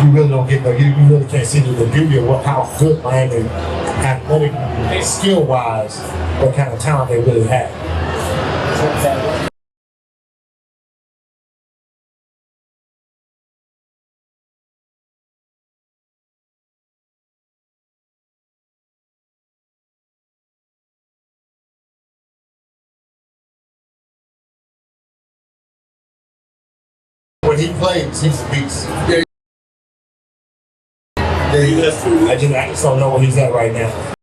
you really don't get you really can't see the beauty of how good Miami, athletic, skill wise, what kind of talent they really have. When he plays, he's a beast. Yeah. I just don't know where he's at right now.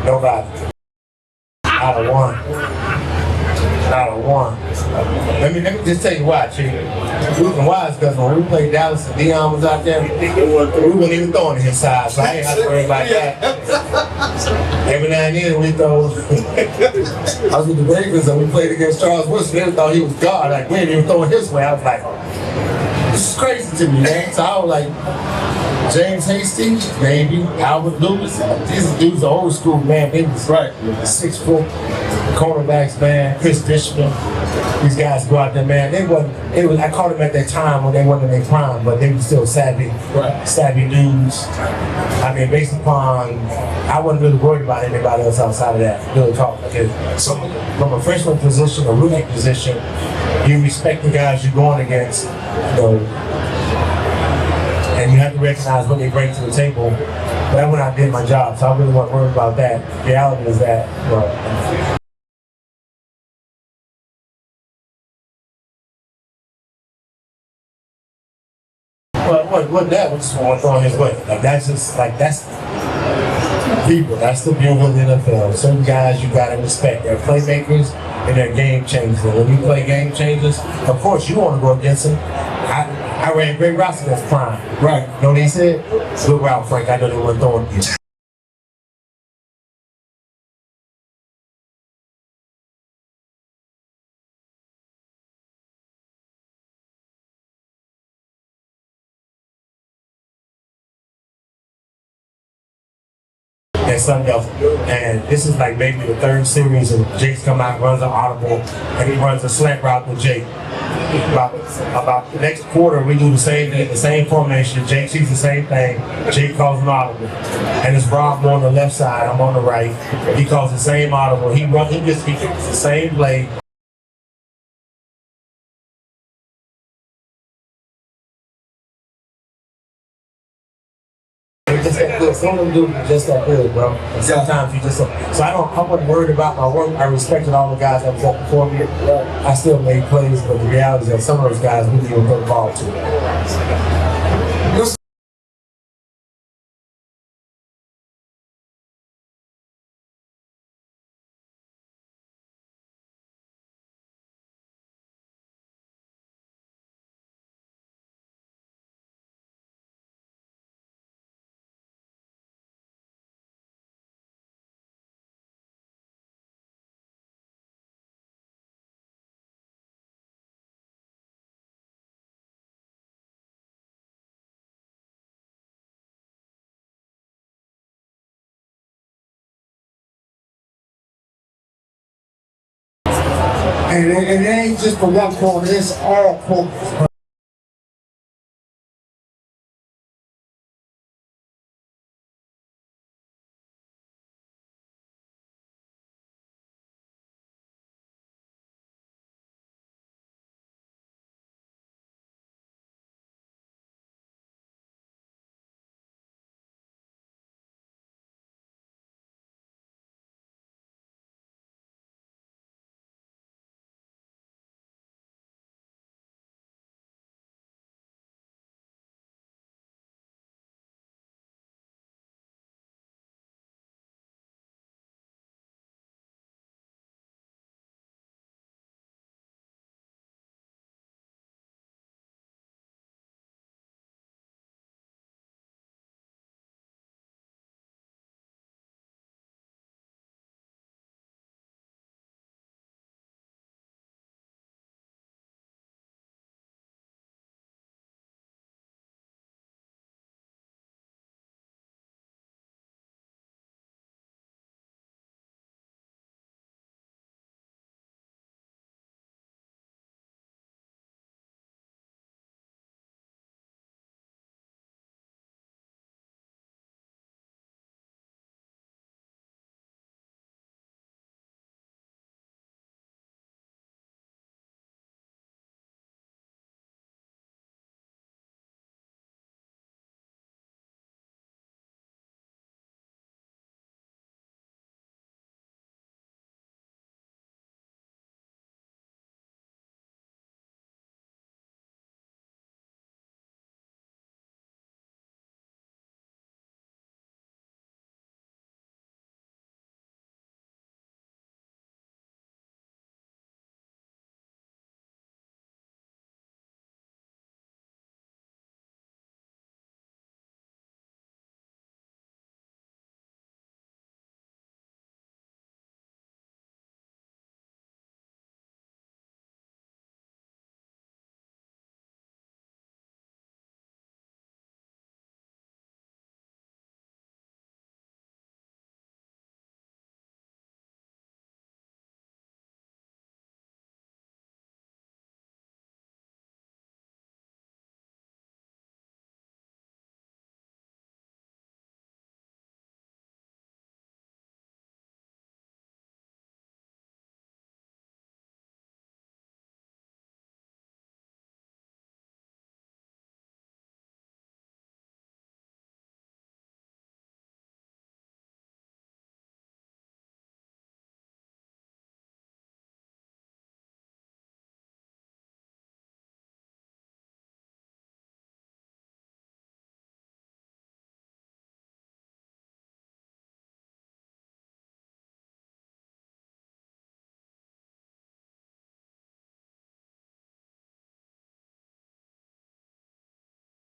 Nobody. Not a one. Not a one. Let me just tell you why, Chief. The reason why is because when we played Dallas and Dion was out there, we weren't even throwing to his side, so I ain't have to worry about that. Every now and then we throw. I was with the Ravens and we played against Charles Woodson. They thought he was God. Like, we didn't even throw it his way. I was like, this is crazy to me, man. So I was like, James Hastings, maybe, Albert Lewis. These dudes are old school, man. They was right. 6'4" cornerbacks, man. Chris Dishman. These guys go out there, man. I caught them at that time when they weren't in their prime, but they were still savvy dudes. I mean, based upon, I wasn't really worried about anybody else outside of that. Really talking. So from a freshman position, a rookie position, you respect the guys you're going against, and you have to recognize what they bring to the table. But that's when I did my job, so I really wasn't worried about that. The reality is that, what that was just want to throw his way. Like that's just like that's people. That's the beauty of the NFL. Certain guys you gotta respect. They're playmakers and they're game changers. When you play game changers, of course you want to go against them. I ran great routes against Prime. Right. You know what he said? Good route, Frank. I know they weren't throwing you. And something else. And this is like maybe the third series, and Jake's come out, runs an audible, and he runs a slant route with Jake. About the next quarter, we do the same formation. Jake sees the same thing. Jake calls an audible, and it's Rob on the left side. I'm on the right. He calls the same audible. He kicks the same play. Just that good. Some of them do just that good, bro. And sometimes you just so I wasn't worried about my work. I respected all the guys that was up before me. I still made plays, but the reality is that some of those guys we didn't even put the ball to. And it ain't just for one corner, it's all corners.